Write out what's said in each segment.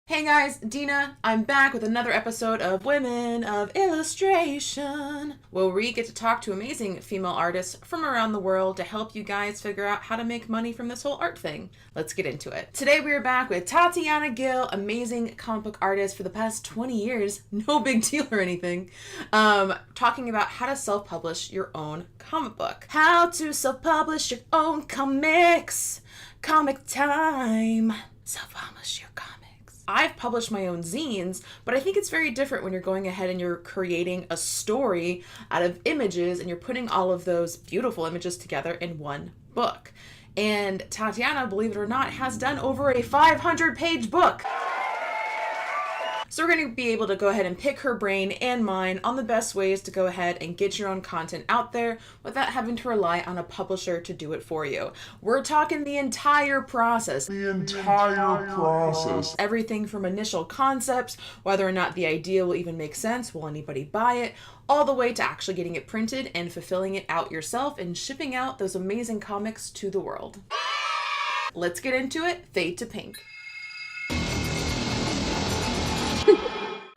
Hey guys, Dina. I'm back with another episode of Women of Illustration, where we get to talk to amazing female artists from around the world to help you guys figure out how to make money from this whole art thing. Let's get into it. Today we are back with Tatiana Gill, amazing comic book artist for the past 20 years, no big deal or anything, talking about how to self-publish your own comic book. How to self-publish your own comics. Comic time. Self-publish your comics. I've published my own zines, but I think it's very different when you're going ahead and you're creating a story out of images and you're putting all of those beautiful images together in one book. And Tatiana, believe it or not, has done over a 500-page book. So we're going to be able to go ahead and pick her brain and mine on the best ways to go ahead and get your own content out there without having to rely on a publisher to do it for you. We're talking the entire process. Everything from initial concepts, whether or not the idea will even make sense, will anybody buy it, all the way to actually getting it printed and fulfilling it out yourself and shipping out those amazing comics to the world. Let's get into it. Fade to pink.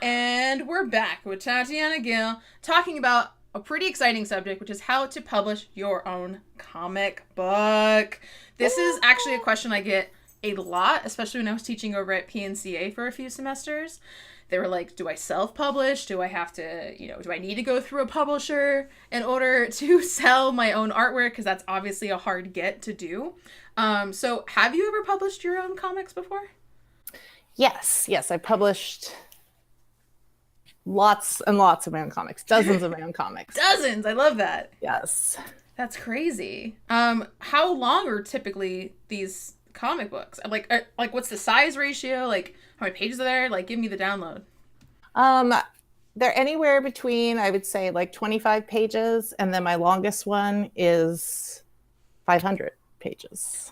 And we're back with Tatiana Gill talking about a pretty exciting subject, which is how to publish your own comic book. This is actually a question I get a lot, especially when I was teaching over at PNCA for a few semesters. They were like, do I self-publish? Do I have to, do I need to go through a publisher in order to sell my own artwork? Because that's obviously a hard get to do. So have you ever published your own comics before? Yes, I published lots and lots of my own comics, dozens of my own comics. Dozens, I love that. Yes. That's crazy. How long are typically these comic books? Like what's the size ratio? Like, how many pages are there? Like, give me the download. They're anywhere between, I would say, like 25 pages, and then my longest one is 500 pages.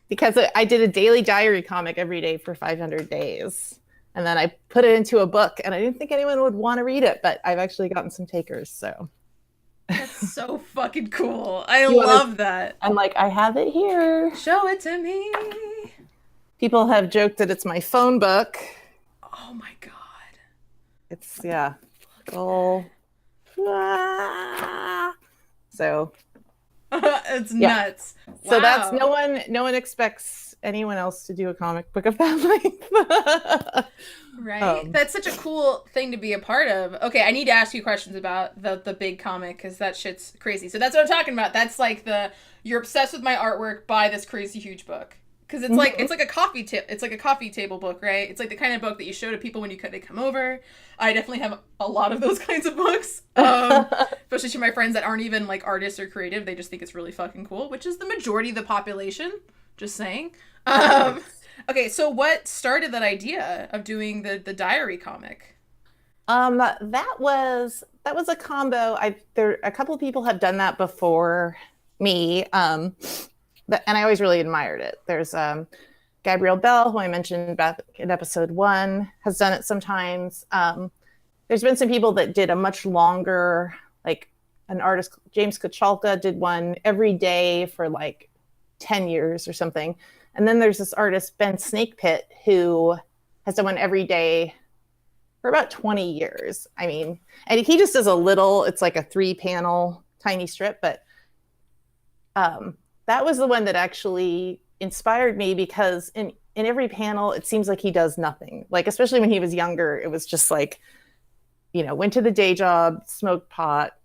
Because I did a daily diary comic every day for 500 days. And then I put it into a book, and I didn't think anyone would want to read it, but I've actually gotten some takers, so. That's so fucking cool. I love that. I'm like, I have it here. Show it to me. People have joked that it's my phone book. Oh my God. It's, yeah. Oh. So. It's nuts. Wow. So that's no one expects anyone else to do a comic book of that length. Right. That's such a cool thing to be a part of. Okay, I need to ask you questions about the big comic, because that shit's crazy. So that's what I'm talking about. That's like you're obsessed with my artwork, buy this crazy huge book. Because it's like a coffee table book, right? It's like the kind of book that you show to people when they come over. I definitely have a lot of those kinds of books, especially to my friends that aren't even like artists or creative. They just think it's really fucking cool, which is the majority of the population. Just saying. Okay, so what started that idea of doing the diary comic? That was a combo. A couple of people have done that before me. And I always really admired it. There's Gabrielle Bell, who I mentioned back in episode 1, has done it sometimes. There's been some people that did a much longer, like an artist, James Kochalka, did one every day for like 10 years or something. And then there's this artist, Ben Snakepit, who has done one every day for about 20 years. I mean, and he just does a little, it's like a 3-panel tiny strip, but that was the one that actually inspired me, because in every panel, it seems like he does nothing. Like, especially when he was younger, it was just like, went to the day job, smoked pot,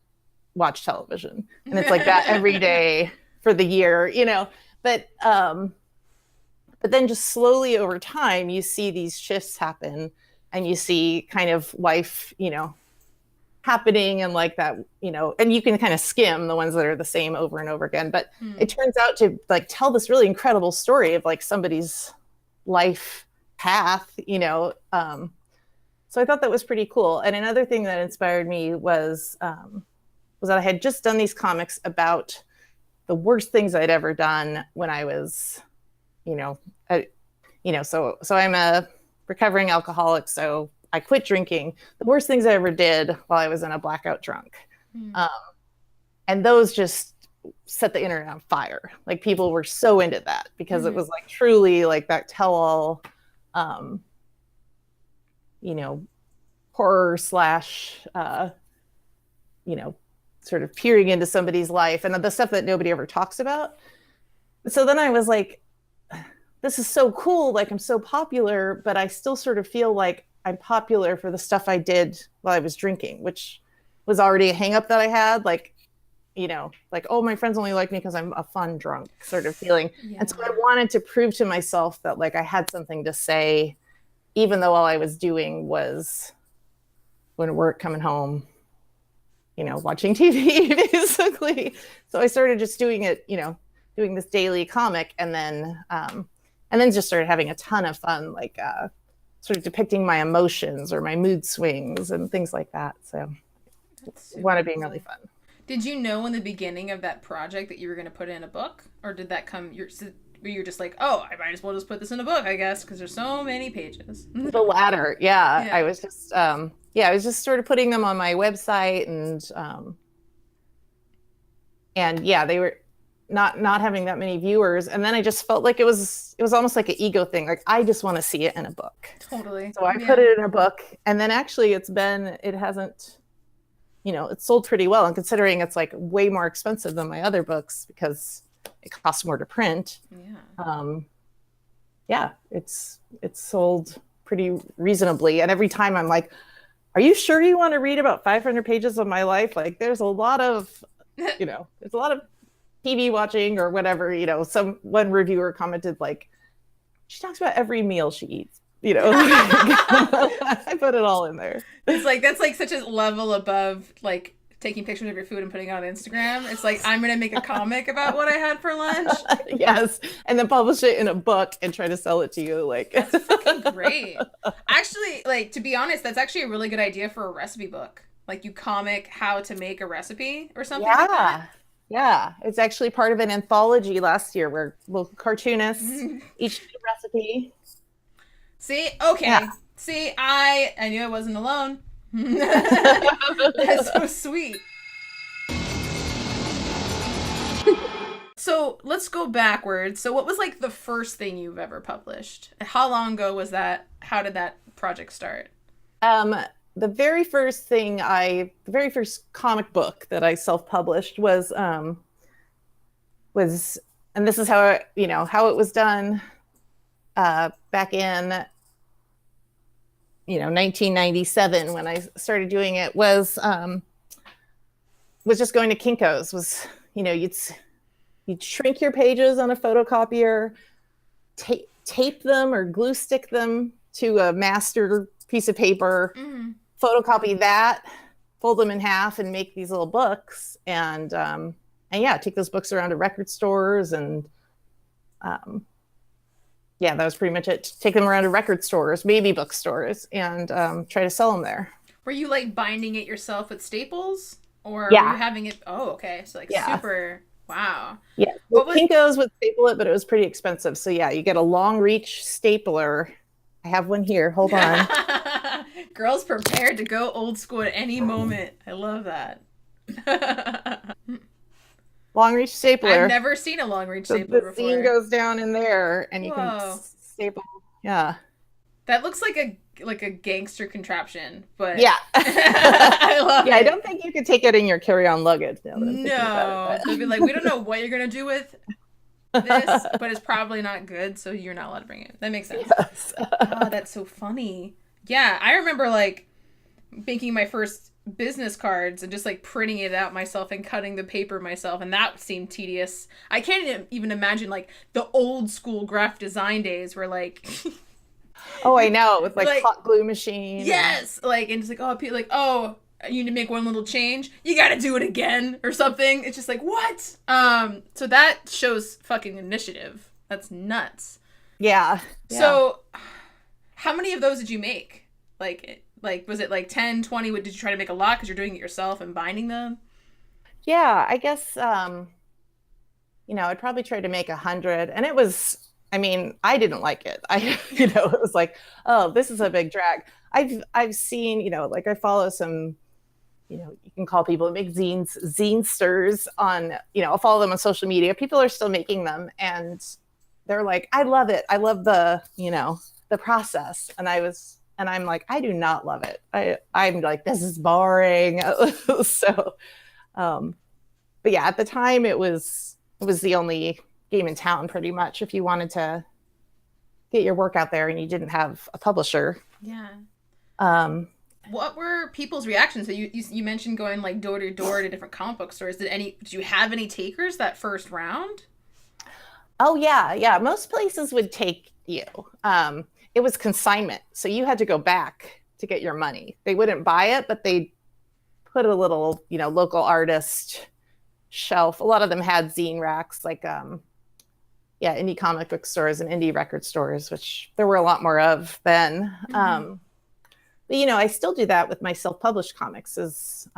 watched television. And it's like that every day for the year, But then just slowly over time, you see these shifts happen, and you see kind of life, happening, and like that, and you can kind of skim the ones that are the same over and over again. But it turns out to like tell this really incredible story of like somebody's life path, So I thought that was pretty cool. And another thing that inspired me was that I had just done these comics about the worst things I'd ever done when I was, so I'm a recovering alcoholic. So I quit drinking. The worst things I ever did while I was in a blackout drunk. And those just set the internet on fire. Like, people were so into that because it was like truly like that tell-all um, you know, horror slash, you know, sort of peering into somebody's life and the stuff that nobody ever talks about. So then I was like, this is so cool. Like, I'm so popular, but I still sort of feel like I'm popular for the stuff I did while I was drinking, which was already a hang up that I had. Like, you know, like, oh, my friends only like me because I'm a fun drunk sort of feeling. Yeah. And so I wanted to prove to myself that like I had something to say, even though all I was doing was going to work, coming home, you know, watching TV basically. So I started just doing it, you know, doing this daily comic, and then just started having a ton of fun, like sort of depicting my emotions or my mood swings and things like that. So it wound up being really fun. Did you know in the beginning of that project that you were going to put it in a book, or did that come? You're just like, oh, I might as well just put this in a book, I guess, because there's so many pages. The latter, yeah. I was just, I was just sort of putting them on my website, and yeah, they were not having that many viewers, and then I just felt like it was almost like an ego thing. Like, I just want to see it in a book. Totally. So I put it in a book, and then actually it hasn't, you know, it's sold pretty well, and considering it's like way more expensive than my other books because it costs more to print. It's sold pretty reasonably, and every time I'm like, are you sure you want to read about 500 pages of my life? Like, there's a lot of, you know, there's a lot of TV watching or whatever. You know, one reviewer commented like, she talks about every meal she eats. You know, I put it all in there. It's like, that's like such a level above like taking pictures of your food and putting it on Instagram. It's like, I'm going to make a comic about what I had for lunch. Yes. And then publish it in a book and try to sell it to you. Like, that's fucking great. Actually, like, to be honest, that's actually a really good idea for a recipe book. Like, you comic how to make a recipe or something like that. Yeah. It's actually part of an anthology last year where local cartoonists each did a recipe. See? Okay. Yeah. See, I knew I wasn't alone. That's so sweet. So let's go backwards. So what was like the first thing you've ever published? How long ago was that? How did that project start? The very first comic book that I self-published was, and this is how it was done back in 1997 when I started doing it, was just going to Kinko's. You'd shrink your pages on a photocopier, tape them or glue stick them to a master piece of paper, photocopy that, fold them in half, and make these little books. And take those books around to record stores, and that was pretty much it. Take them around to record stores, maybe bookstores, and try to sell them there. Were you like binding it yourself with staples, or were you having it? Oh, okay. So like super. Wow. Yeah. Well, Kinko's would staple it, but it was pretty expensive. So yeah, you get a long reach stapler. I have one here. Hold on. Girls prepared to go old school at any moment. I love that. Long reach stapler. I've never seen a long reach stapler before. The zine goes down in there, and you can staple. Yeah. That looks like a gangster contraption, but yeah. I love it. I don't think you could take it in your carry-on luggage. No, they'd be like, we don't know what you're gonna do with this, but it's probably not good, so you're not allowed to bring it. That makes sense. Yes. Oh, that's so funny. Yeah, I remember like making my first business cards and just like printing it out myself and cutting the paper myself, and that seemed tedious. I can't even imagine like the old school graphic design days where like oh, I know, with like hot glue machine. Yes, like, and it's like, oh, you need to make one little change, you gotta do it again or something. It's just like, what? So that shows fucking initiative. That's nuts. Yeah. So how many of those did you make? Like was it like 10, 20? Did you try to make a lot because you're doing it yourself and binding them? Yeah, I guess I'd probably try to make 100, and it was, I mean, I didn't like it. It was like, oh, this is a big drag. I've seen, like I follow some, you can call people that make zinesters on, I'll follow them on social media. People are still making them, and they're like, I love it. I love the, the process. And I'm like, I do not love it. I'm like, this is boring. So, but yeah, at the time it was the only game in town pretty much if you wanted to get your work out there and you didn't have a publisher. Yeah. What were people's reactions? So you mentioned going like door to door to different comic book stores. Did you have any takers that first round? Oh yeah. Most places would take you. It was consignment, so you had to go back to get your money. They wouldn't buy it, but they put a little, local artist shelf. A lot of them had zine racks, like indie comic book stores and indie record stores, which there were a lot more of then. Mm-hmm. But I still do that with my self-published comics, is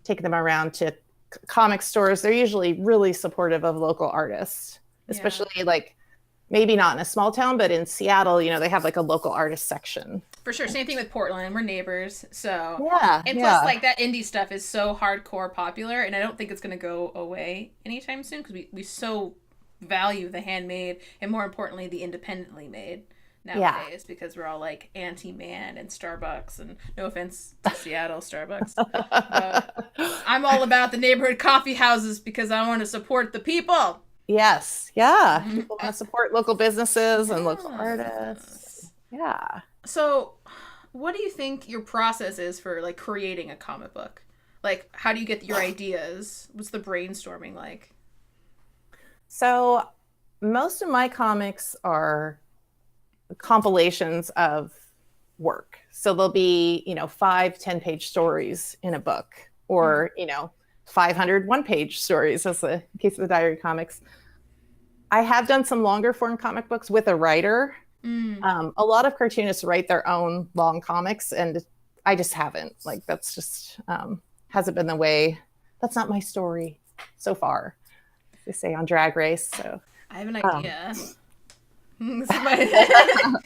take them around to comic stores. They're usually really supportive of local artists, especially like maybe not in a small town, but in Seattle, they have like a local artist section. For sure. Same thing with Portland. We're neighbors. So yeah. And plus like that indie stuff is so hardcore popular, and I don't think it's going to go away anytime soon, because we so value the handmade and, more importantly, the independently made nowadays, because we're all like anti-man and Starbucks, and no offense to Seattle Starbucks. I'm all about the neighborhood coffee houses because I want to support the people. Yes. Yeah. People want to support local businesses and local artists. Yeah. So what do you think your process is for like creating a comic book? Like, how do you get your ideas? What's the brainstorming like? So most of my comics are compilations of work. So there'll be, 5-10 page stories in a book, or, 500 one-page stories, as the case of the diary comics. I have done some longer form comic books with a writer. A lot of cartoonists write their own long comics, and I just haven't. Like, that's just hasn't been the way. That's not my story so far, as they say on Drag Race. So I have an idea.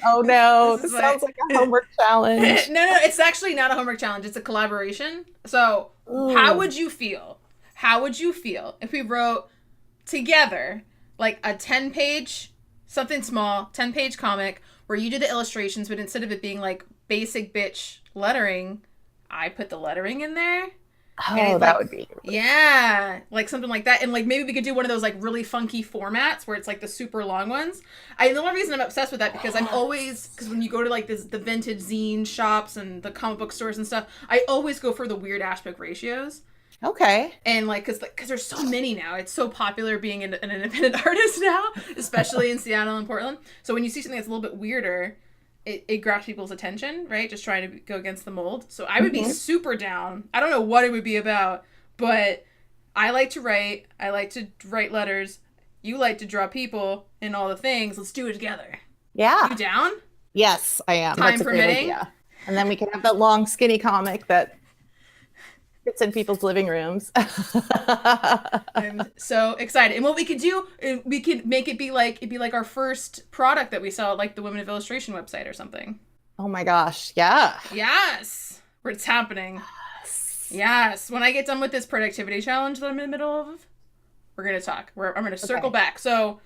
Oh no, this sounds like a homework challenge. No, it's actually not a homework challenge. It's a collaboration. So How would you feel if we wrote together like a 10-page, something small, 10-page comic where you did the illustrations, but instead of it being like basic bitch lettering, I put the lettering in there. Oh, that would be like something like that. And like maybe we could do one of those like really funky formats where it's like the super long ones. The only reason I'm obsessed with that because because when you go to like the vintage zine shops and the comic book stores and stuff, I always go for the weird aspect ratios. Okay. And like because there's so many now. It's so popular being an independent artist now, especially in Seattle and Portland. So when you see something that's a little bit weirder, it grabs people's attention, right? Just trying to go against the mold. So I would be super down. I don't know what it would be about, but I like to write. I like to write letters. You like to draw people and all the things. Let's do it together. Yeah. You down? Yes, I am. Time permitting. Yeah. And then we can have that long, skinny comic that fits in people's living rooms. I'm so excited. And what we could do, we could make it be like our first product that we sell at like the Women of Illustration website or something. Oh my gosh. Yeah. Yes. Where it's happening. Yes. When I get done with this productivity challenge that I'm in the middle of, we're going to talk. I'm going to circle back. So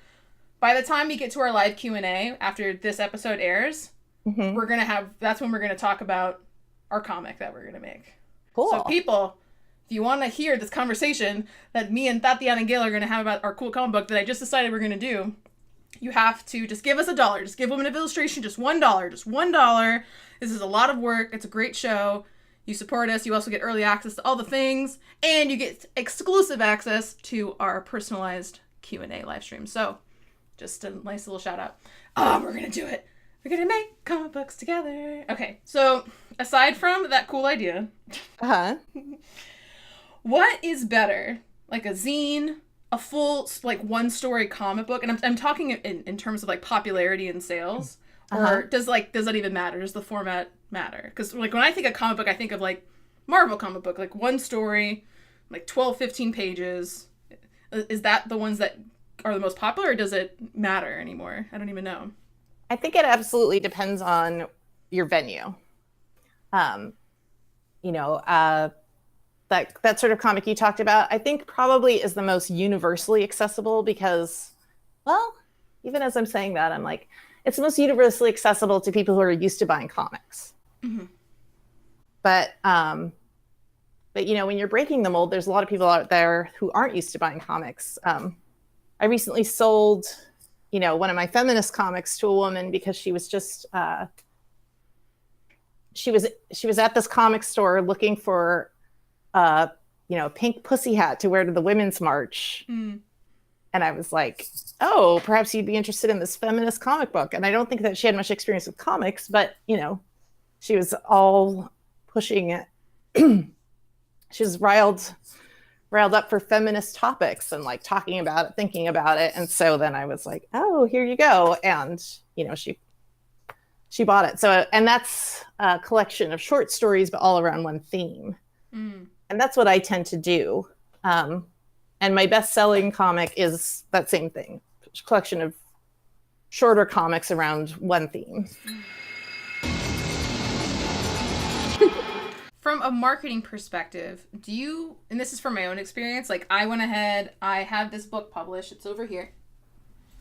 by the time we get to our live Q&A after this episode airs, that's when we're going to talk about our comic that we're going to make. Cool. So people, if you want to hear this conversation that me and Tatiana Gill are going to have about our cool comic book that I just decided we're going to do, you have to just give us $1. Just give Women of Illustration just $1. Just $1. This is a lot of work. It's a great show. You support us. You also get early access to all the things, and you get exclusive access to our personalized Q&A live stream. So just a nice little shout out. We're going to do it. We're going to make comic books together. Okay, so aside from that cool idea, what is better? Like a zine, a full, like, one-story comic book? And I'm talking in terms of, like, popularity and sales. Or does that even matter? Does the format matter? Because, like, when I think of comic book, I think of, like, Marvel comic book. Like, one story, like, 12, 15 pages. Is that the ones that are the most popular, or does it matter anymore? I don't even know. I think it absolutely depends on your venue. That sort of comic you talked about, I think probably is the most universally accessible because, well, even as I'm saying that, I'm like, it's most universally accessible to people who are used to buying comics. Mm-hmm. But you know, when you're breaking the mold, there's a lot of people out there who aren't used to buying comics. I recently sold, you know, one of my feminist comics to a woman because she was just she was at this comic store looking for you know, a pink pussy hat to wear to the Women's March. Mm. And I was like, oh, perhaps you'd be interested in this feminist comic book. And I don't think that she had much experience with comics, but, you know, she was all pushing it. She was riled up for feminist topics and like talking about it, thinking about it. And so then I was like, oh, here you go. And, you know, she bought it. So, and that's a collection of short stories, but all around one theme. Mm. And that's what I tend to do. And my best-selling comic is that same thing, a collection of shorter comics around one theme. From a marketing perspective, do you, and this is from my own experience, like I went ahead, I have this book published, it's over here,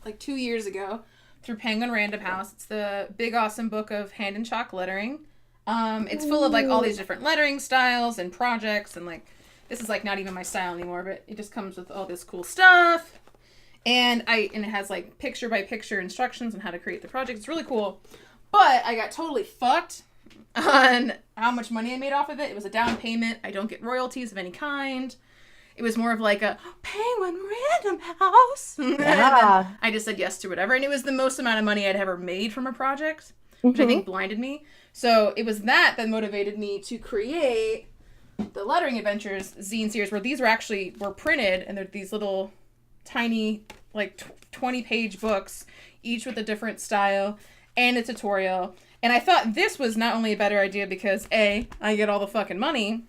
like 2 years ago, through Penguin Random House. It's the big awesome book of hand and chalk lettering. It's full of like all these different lettering styles and projects, and like this is like not even my style anymore, but it just comes with all this cool stuff. And it has like picture by picture instructions on how to create the project. It's really cool. But I got totally fucked on how much money I made off of it. It was a down payment. I don't get royalties of any kind. It was more of like a Penguin Random House. Yeah. I just said yes to whatever. And it was the most amount of money I'd ever made from a project, which I think blinded me. So it was that motivated me to create the Lettering Adventures zine series, where these were printed, and they're these little tiny, like 20-page books, each with a different style and a tutorial. And I thought this was not only a better idea because A, I get all the fucking money,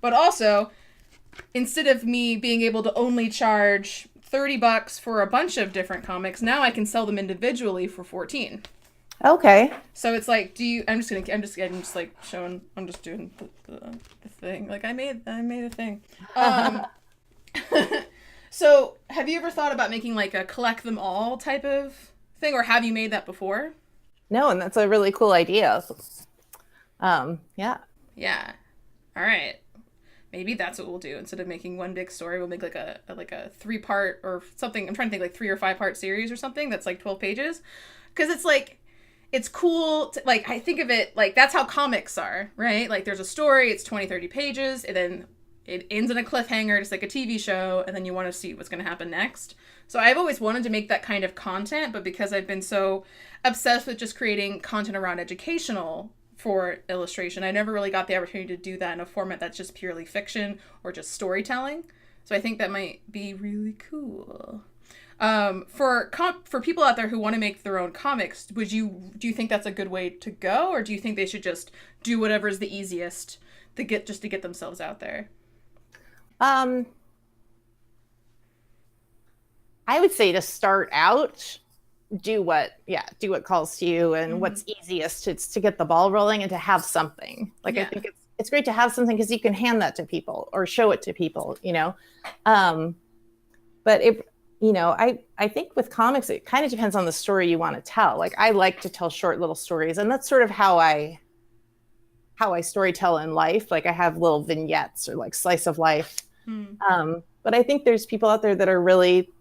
but also, instead of me being able to only charge $30 for a bunch of different comics, now I can sell them individually for $14. Okay. So it's like, I'm just like showing, I'm just doing the thing. Like I made a thing. So have you ever thought about making like a collect them all type of thing, or have you made that before? No, and that's a really cool idea. Yeah. Yeah. All right. Maybe that's what we'll do. Instead of making one big story, we'll make like a 3-part or something. I'm trying to think like 3 or 5-part series or something that's like 12 pages. Because it's like, it's cool to, like, I think of it like that's how comics are, right? Like there's a story, it's 20, 30 pages, and then it ends in a cliffhanger, just like a TV show, and then you want to see what's going to happen next. So I've always wanted to make that kind of content, but because I've been so obsessed with just creating content around educational for illustration, I never really got the opportunity to do that in a format that's just purely fiction or just storytelling. So I think that might be really cool. For people out there who want to make their own comics, do you think that's a good way to go, or do you think they should just do whatever's the easiest to get themselves out there? I would say to start out, do what calls to you and what's easiest to get the ball rolling and to have something. Like, yeah. I think it's great to have something because you can hand that to people or show it to people, you know. But I think with comics, it kind of depends on the story you want to tell. Like, I like to tell short little stories, and that's sort of how I storytell in life. Like, I have little vignettes or like slice of life. But I think there's people out there that are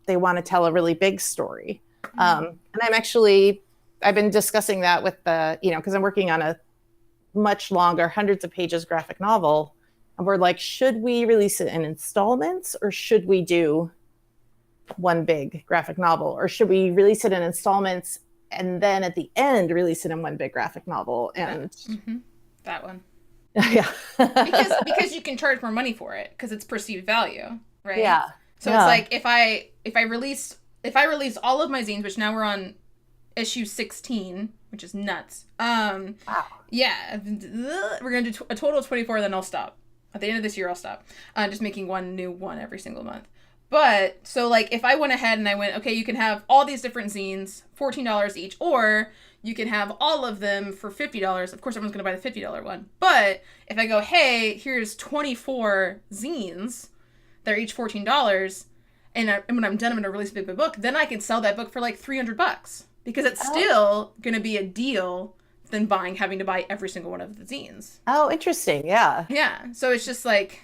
they want to tell a really big story. And I've been discussing that with because I'm working on a much longer, hundreds of pages graphic novel. And we're like, should we release it in installments, or should we do one big graphic novel, or should we release it in installments and then at the end release it in one big graphic novel? And that one. Yeah. because you can charge more money for it because it's perceived value, right? Yeah. So it's like if I release all of my zines, which now we're on issue 16, which is nuts. Wow. Yeah, we're gonna do a total of 24, then I'll stop. At the end of this year, I'll stop. Just making one new one every single month. But so like if I went ahead and I went, okay, you can have all these different zines, $14 each, or you can have all of them for $50. Of course, everyone's going to buy the $50 one. But if I go, hey, here's 24 zines, they're each $14, and when I'm done, I'm going to release a big book, then I can sell that book for like $300. because it's still going to be a deal than having to buy every single one of the zines. Oh, interesting. Yeah. Yeah. So it's just like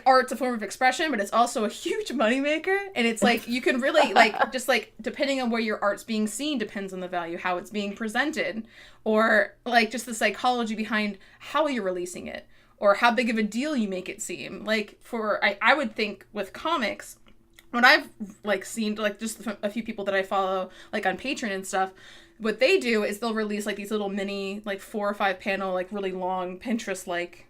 art's a form of expression, but it's also a huge moneymaker. And it's like, you can really like, just like, depending on where your art's being seen depends on the value, how it's being presented, or like just the psychology behind how you're releasing it, or how big of a deal you make it seem. Like I would think with comics, when I've like seen like just a few people that I follow like on Patreon and stuff, what they do is they'll release like these little mini, like 4 or 5 panel, like really long Pinterest like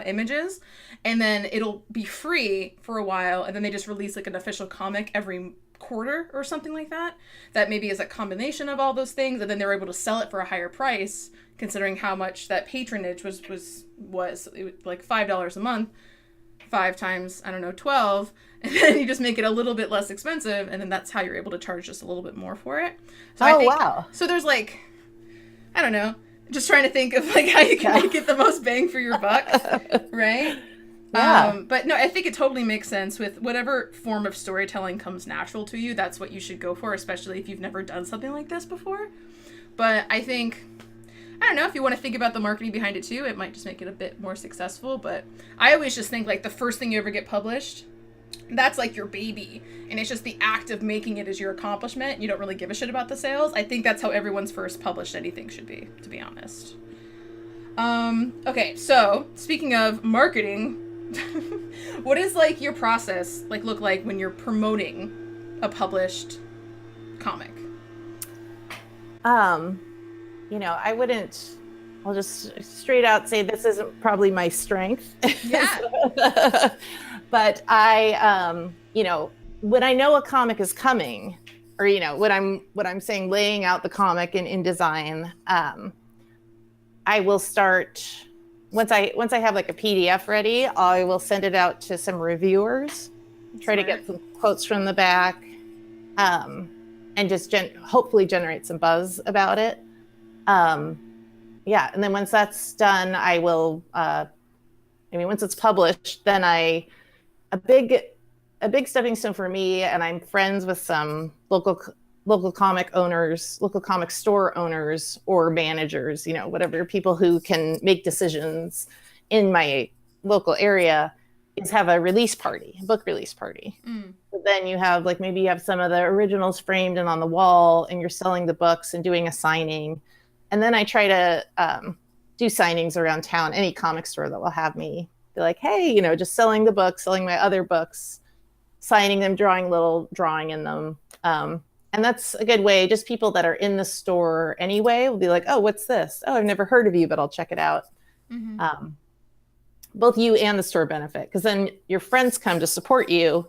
images, and then it'll be free for a while, and then they just release like an official comic every quarter or something like that maybe is a combination of all those things, and then they're able to sell it for a higher price considering how much that patronage was like $5 a month, 5 times, I don't know, 12, and then you just make it a little bit less expensive, and then that's how you're able to charge just a little bit more for it. So wow. So there's like, I don't know, just trying to think of like how you can make it the most bang for your buck, right? Yeah. But no, I think it totally makes sense with whatever form of storytelling comes natural to you. That's what you should go for, especially if you've never done something like this before. But I think, I don't know, if you want to think about the marketing behind it too, it might just make it a bit more successful. But I always just think like the first thing you ever get published, that's like your baby, and it's just the act of making it is your accomplishment. You don't really give a shit about the sales. I think that's how everyone's first published anything should be, to be honest. Okay, so speaking of marketing, what is like your process like look like when you're promoting a published comic? I'll just straight out say this isn't probably my strength. Yeah. But I, when I know a comic is coming, or, what I'm saying, laying out the comic in InDesign, I will start, once I have like a PDF ready, I will send it out to some reviewers, try to get some quotes from the back, and just hopefully generate some buzz about it. And then once that's done, I will, once it's published, then a big stepping stone for me, and I'm friends with some local comic owners, local comic store owners or managers, whatever, people who can make decisions in my local area, is have a book release party. So then you have maybe you have some of the originals framed and on the wall, and you're selling the books and doing a signing. And then I try to do signings around town, any comic store that will have me be like, hey, just selling the books, selling my other books, signing them, drawing in them. And that's a good way. Just people that are in the store anyway will be like, oh, what's this? Oh, I've never heard of you, but I'll check it out. Mm-hmm. Both you and the store benefit, because then your friends come to support you,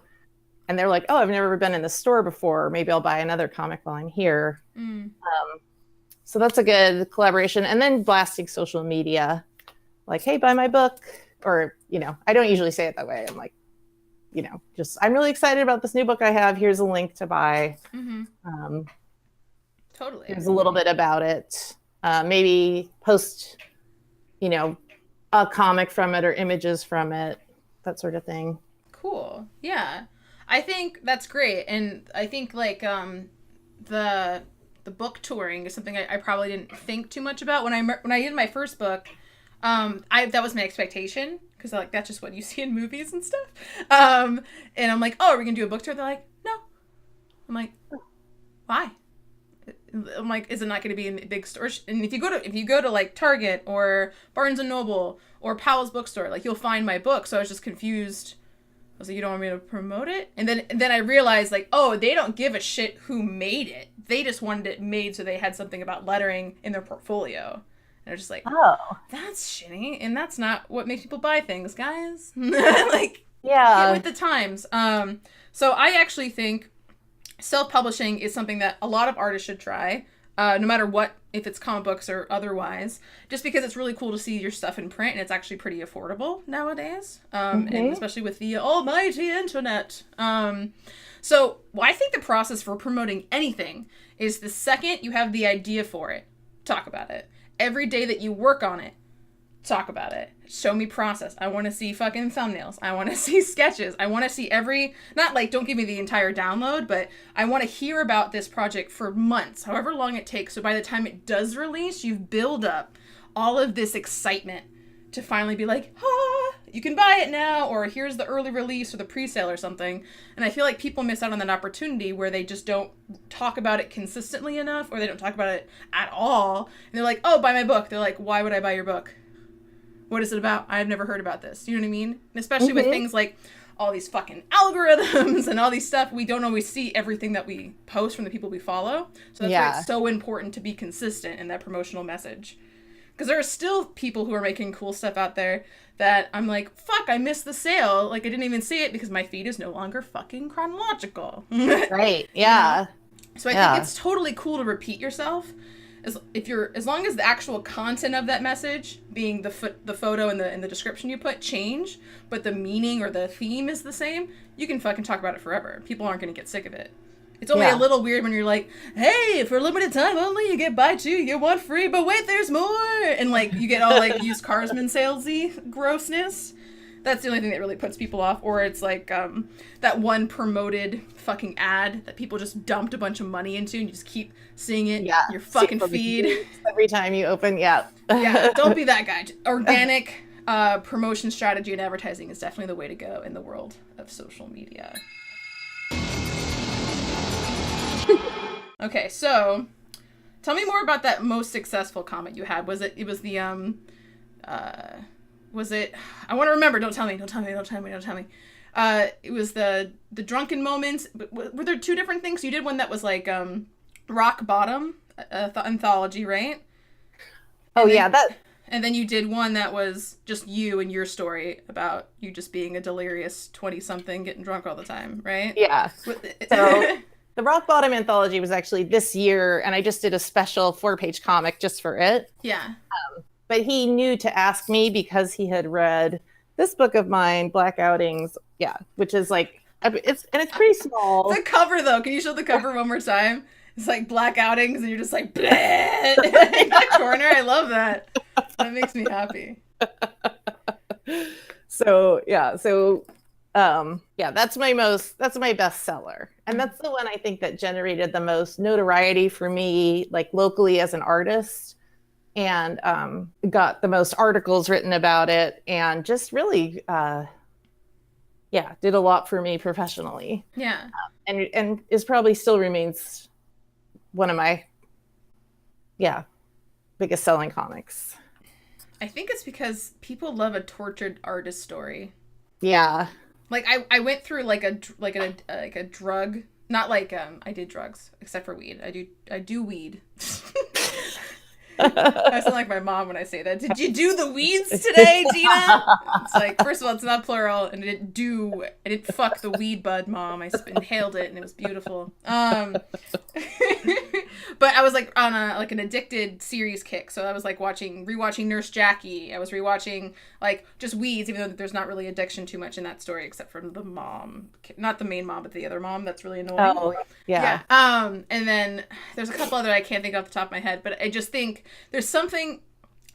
and they're like, oh, I've never been in the store before. Maybe I'll buy another comic while I'm here. So that's a good collaboration. And then blasting social media, like, hey, buy my book. Or, I don't usually say it that way. I'm like, just, I'm really excited about this new book I have. Here's a link to buy. Mm-hmm. Totally. There's a little bit about it. Maybe post, a comic from it or images from it, that sort of thing. Cool. Yeah. I think that's great. And I think the book touring is something I probably didn't think too much about when I did my first book. That was my expectation, because that's just what you see in movies and stuff. And I'm like, oh, are we gonna do a book tour? They're like, no. I'm like, why? I'm like, is it not gonna be in big stores? And if you go to like Target or Barnes and Noble or Powell's bookstore, you'll find my book. So I was just confused. I was like, you don't want me to promote it? And then I realized oh, they don't give a shit who made it. They just wanted it made so they had something about lettering in their portfolio. And they're just like, oh, that's shitty. And that's not what makes people buy things, guys. Get with the times. So I actually think self-publishing is something that a lot of artists should try, no matter what, if it's comic books or otherwise, just because it's really cool to see your stuff in print, and it's actually pretty affordable nowadays, and especially with the almighty internet. So I think the process for promoting anything is the second you have the idea for it, talk about it. Every day that you work on it, talk about it. Show me process. I want to see fucking thumbnails. I want to see sketches. I want to see not like, don't give me the entire download, but I want to hear about this project for months, however long it takes. So by the time it does release, you've built up all of this excitement to finally be like, you can buy it now, or here's the early release or the pre-sale or something. And I feel like people miss out on that opportunity where they just don't talk about it consistently enough, or they don't talk about it at all. And they're like, oh, buy my book. They're like, why would I buy your book? What is it about? I've never heard about this. You know what I mean? And especially with things like all these fucking algorithms and all these stuff, we don't always see everything that we post from the people we follow. So that's why it's so important to be consistent in that promotional message. Because there are still people who are making cool stuff out there that I'm like, fuck, I missed the sale. Like, I didn't even see it because my feed is no longer fucking chronological. Right, yeah. You know? So I think it's totally cool to repeat yourself. As long as the actual content of that message, being the photo and the description you put, change, but the meaning or the theme is the same, you can fucking talk about it forever. People aren't going to get sick of it. It's only a little weird when you're like, hey, for a limited time only, you get buy two, you get one free, but wait, there's more! And like, you get all like used carsman salesy grossness. That's the only thing that really puts people off. Or it's like that one promoted fucking ad that people just dumped a bunch of money into and you just keep seeing it in your fucking feed. Every time you open, don't be that guy. Organic promotion strategy and advertising is definitely the way to go in the world of social media. Okay, so tell me more about that most successful comic you had. Was it the was it, I want to remember, don't tell me. It was the drunken moments. Were there two different things? You did one that was like rock bottom anthology, right? And then you did one that was just you and your story about you just being a delirious 20-something getting drunk all the time, right? Yeah. So the rock bottom anthology was actually this year, and I just did a special 4-page comic just for it. Yeah. But he knew to ask me because he had read this book of mine, Black Outings, which is like, it's pretty small. The cover, though, can you show the cover one more time? It's like Black Outings, and you're just like, bleh, in the corner. I love that. That makes me happy. So that's my bestseller. And that's the one I think that generated the most notoriety for me, like locally as an artist, and got the most articles written about it, and just really, did a lot for me professionally. Yeah. And is probably still remains one of my, biggest selling comics. I think it's because people love a tortured artist story. Yeah. Like I went through like a drug, not like I did drugs except for weed. I do weed. I sound like my mom when I say that. Did you do the weeds today, Gina? It's like, first of all, it's not plural, and I didn't fuck the weed bud, Mom. I inhaled it, and it was beautiful. But I was like on an addicted series kick, so I was like rewatching Nurse Jackie. I was rewatching like just weeds, even though there's not really addiction too much in that story, except for the mom, not the main mom, but the other mom that's really annoying. Oh, yeah. And then there's a couple other I can't think off the top of my head, but I just think there's something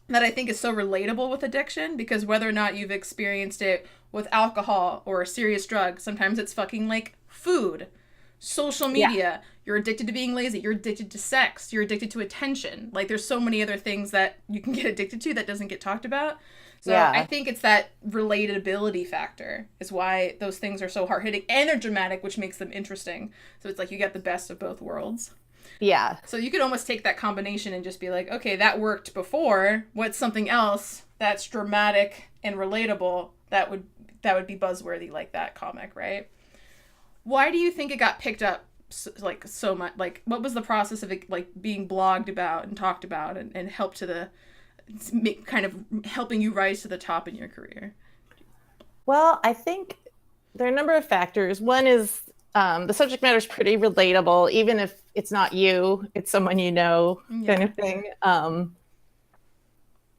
that I think is so relatable with addiction, because whether or not you've experienced it with alcohol or a serious drug, sometimes it's fucking like food, social media, you're addicted to being lazy, you're addicted to sex, you're addicted to attention. Like there's so many other things that you can get addicted to that doesn't get talked about. So I think it's that relatability factor is why those things are so hard-hitting, and they're dramatic, which makes them interesting. So it's like you get the best of both worlds. Yeah. So you could almost take that combination and just be like, okay, that worked before. What's something else that's dramatic and relatable that would be buzzworthy like that comic, right? Why do you think it got picked up so much? Like, what was the process of it like being blogged about and talked about and helped to the kind of helping you rise to the top in your career? Well, I think there are a number of factors. One is the subject matter is pretty relatable, even if it's not you, it's someone you know, kind of thing.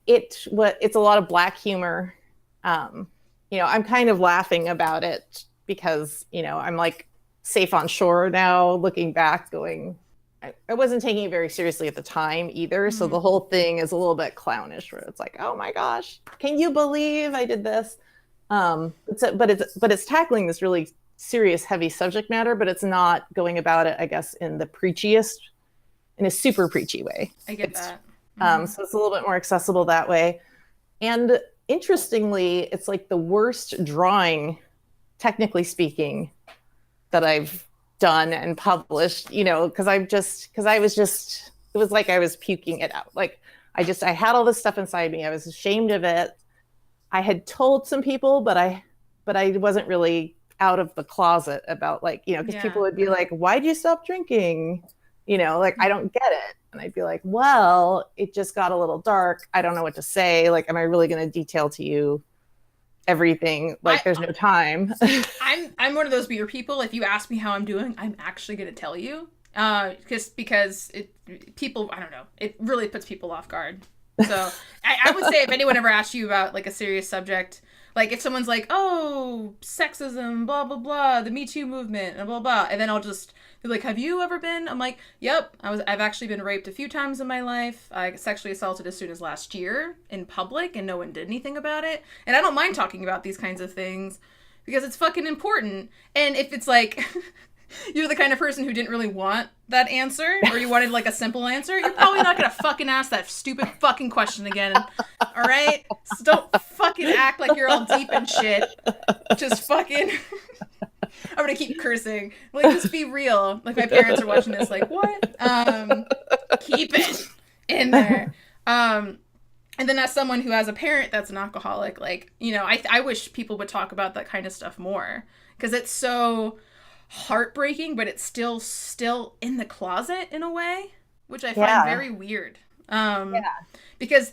It's a lot of Black humor. I'm kind of laughing about it because, I'm like safe on shore now, looking back, going, I wasn't taking it very seriously at the time either. So the whole thing is a little bit clownish, where it's like, oh my gosh, can you believe I did this? But it's tackling this really serious, heavy subject matter, but it's not going about it, I guess, in the preachiest, in a super preachy way. I get that. So it's a little bit more accessible that way. And interestingly, it's like the worst drawing, technically speaking, that I've done and published, because it was like I was puking it out. Like I had all this stuff inside me. I was ashamed of it. I had told some people, but I wasn't really out of the closet about, like, because people would be like, why'd you stop drinking? Like, I don't get it. And I'd be like, well, it just got a little dark. I don't know what to say. Like, am I really going to detail to you everything? Like, there's no time. I'm one of those weird people. If you ask me how I'm doing, I'm actually going to tell you. Because people, I don't know, it really puts people off guard. So I would say if anyone ever asks you about like a serious subject, like if someone's like, oh, sexism, blah, blah, blah, the Me Too movement, and blah, blah, and then I'll just be like, have you ever been? I'm like, yep, I've actually been raped a few times in my life. I got sexually assaulted as soon as last year in public, and no one did anything about it. And I don't mind talking about these kinds of things because it's fucking important. And if it's like you're the kind of person who didn't really want that answer, or you wanted like a simple answer, you're probably not gonna fucking ask that stupid fucking question again. All right? So don't fucking act like you're all deep in shit. Just fucking I'm gonna keep cursing. Like, just be real. Like, my parents are watching this like, what? Keep it in there. And then as someone who has a parent that's an alcoholic, like, I wish people would talk about that kind of stuff more, because it's so heartbreaking, but it's still in the closet in a way, which I find very weird. Because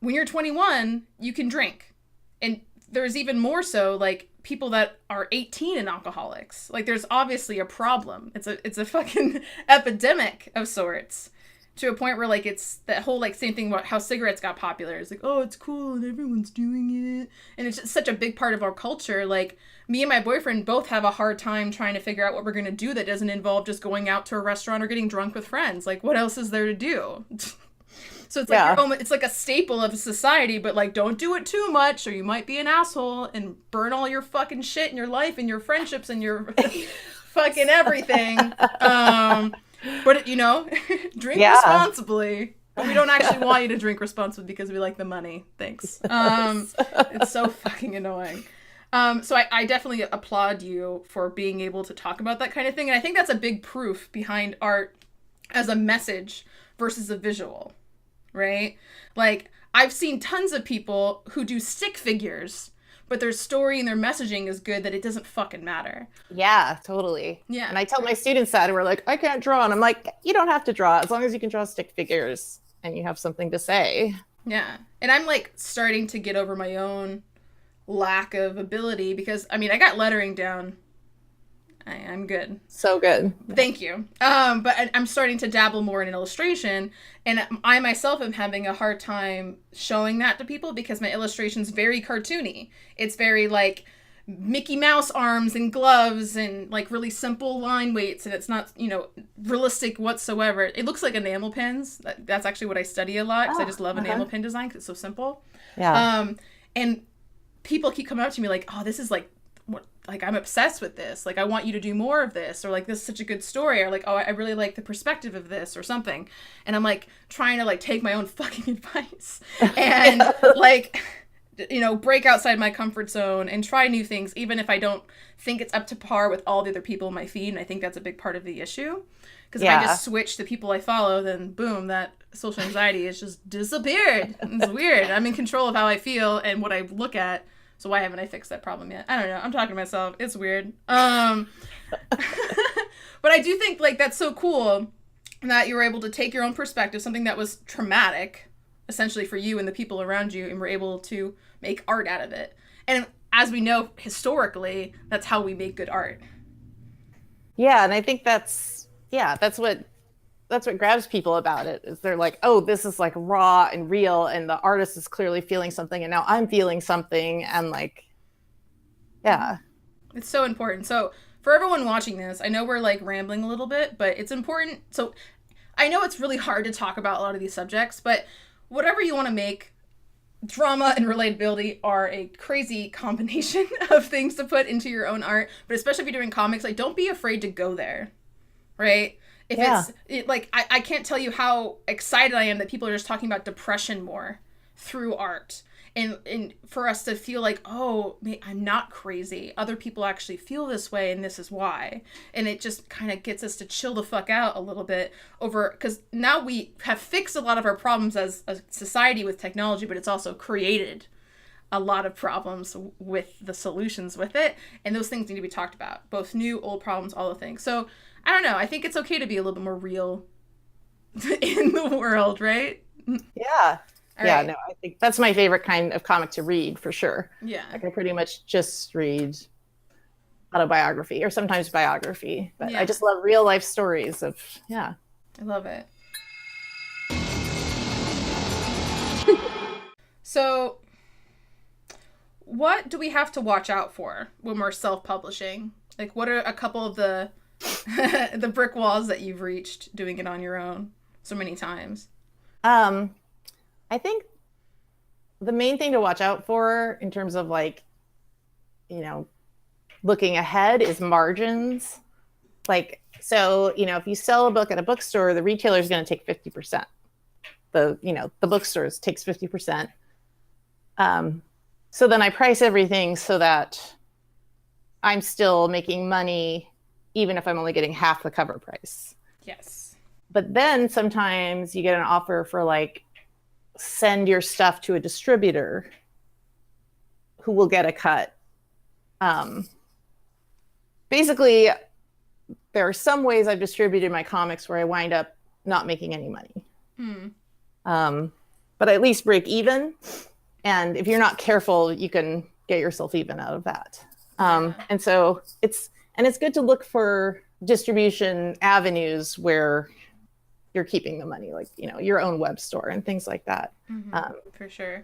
when you're 21, you can drink, and there's even more so like people that are 18 and alcoholics. Like, there's obviously a problem. It's a fucking epidemic of sorts, to a point where like it's that whole like same thing about how cigarettes got popular. It's like, oh, it's cool and everyone's doing it, and it's just such a big part of our culture. Like, me and my boyfriend both have a hard time trying to figure out what we're going to do that doesn't involve just going out to a restaurant or getting drunk with friends. Like, what else is there to do? So it's like it's like a staple of society, but like, don't do it too much or you might be an asshole and burn all your fucking shit in your life and your friendships and your fucking everything. But drink responsibly. But we don't actually want you to drink responsibly because we like the money. Thanks. It's so fucking annoying. So I definitely applaud you for being able to talk about that kind of thing. And I think that's a big proof behind art as a message versus a visual, right? Like, I've seen tons of people who do stick figures, but their story and their messaging is good that it doesn't fucking matter. Yeah, totally. Yeah. And I tell my students that, and we're like, I can't draw. And I'm like, you don't have to draw as long as you can draw stick figures and you have something to say. Yeah. And I'm like starting to get over my own lack of ability, because I got lettering down. I'm good. So good. Thank you. But I'm starting to dabble more in illustration, and I myself am having a hard time showing that to people because my illustration's very cartoony. It's very like Mickey Mouse arms and gloves and like really simple line weights, and it's not, realistic whatsoever. It looks like enamel pins. That's actually what I study a lot, because I just love enamel pin design because it's so simple. Yeah. And people keep coming up to me like, oh, this is like, what, like, I'm obsessed with this. Like, I want you to do more of this, or like, this is such a good story, or like, oh, I really like the perspective of this, or something. And I'm like trying to like take my own fucking advice and like, break outside my comfort zone and try new things, even if I don't think it's up to par with all the other people in my feed. And I think that's a big part of the issue. Because if I just switch the people I follow, then boom, that social anxiety has just disappeared. It's weird. I'm in control of how I feel and what I look at. So why haven't I fixed that problem yet? I don't know. I'm talking to myself. It's weird. But I do think like that's so cool that you were able to take your own perspective, something that was traumatic, essentially for you and the people around you, and were able to make art out of it. And as we know, historically, that's how we make good art. Yeah, and I think that's what grabs people about it, is they're like, oh, this is like raw and real, and the artist is clearly feeling something, and now I'm feeling something, and like, yeah. It's so important. So for everyone watching this, I know we're like rambling a little bit, but it's important. So I know it's really hard to talk about a lot of these subjects, but whatever you want to make, drama and relatability are a crazy combination of things to put into your own art. But especially if you're doing comics, like, don't be afraid to go there, right? If I can't tell you how excited I am that people are just talking about depression more through art. And for us to feel like, oh, I'm not crazy. Other people actually feel this way, and this is why. And it just kind of gets us to chill the fuck out a little bit over, because now we have fixed a lot of our problems as a society with technology, but it's also created a lot of problems with the solutions with it. And those things need to be talked about, both new, old problems, all the things. So I don't know. I think it's okay to be a little bit more real in the world, right? Yeah. All yeah, right. no, I think that's my favorite kind of comic to read for sure. Yeah. Like I pretty much just read autobiography or sometimes biography, but Yeah. I just love real life stories of, yeah. I love it. So, what do we have to watch out for when we're self-publishing? Like, what are a couple of the the brick walls that you've reached doing it on your own so many times? I think the main thing to watch out for in terms of like, you know, looking ahead is margins. Like, so, you know, if you sell a book at a bookstore, the retailer is going to take 50%. The bookstores takes 50%. So then I price everything so that I'm still making money, even if I'm only getting half the cover price. Yes. But then sometimes you get an offer for like, send your stuff to a distributor who will get a cut. Basically, there are some ways I've distributed my comics where I wind up not making any money. But I at least break even. And if you're not careful, you can get yourself even out of that. And so it's good to look for distribution avenues where you're keeping the money, like, you know, your own web store and things like that. For sure.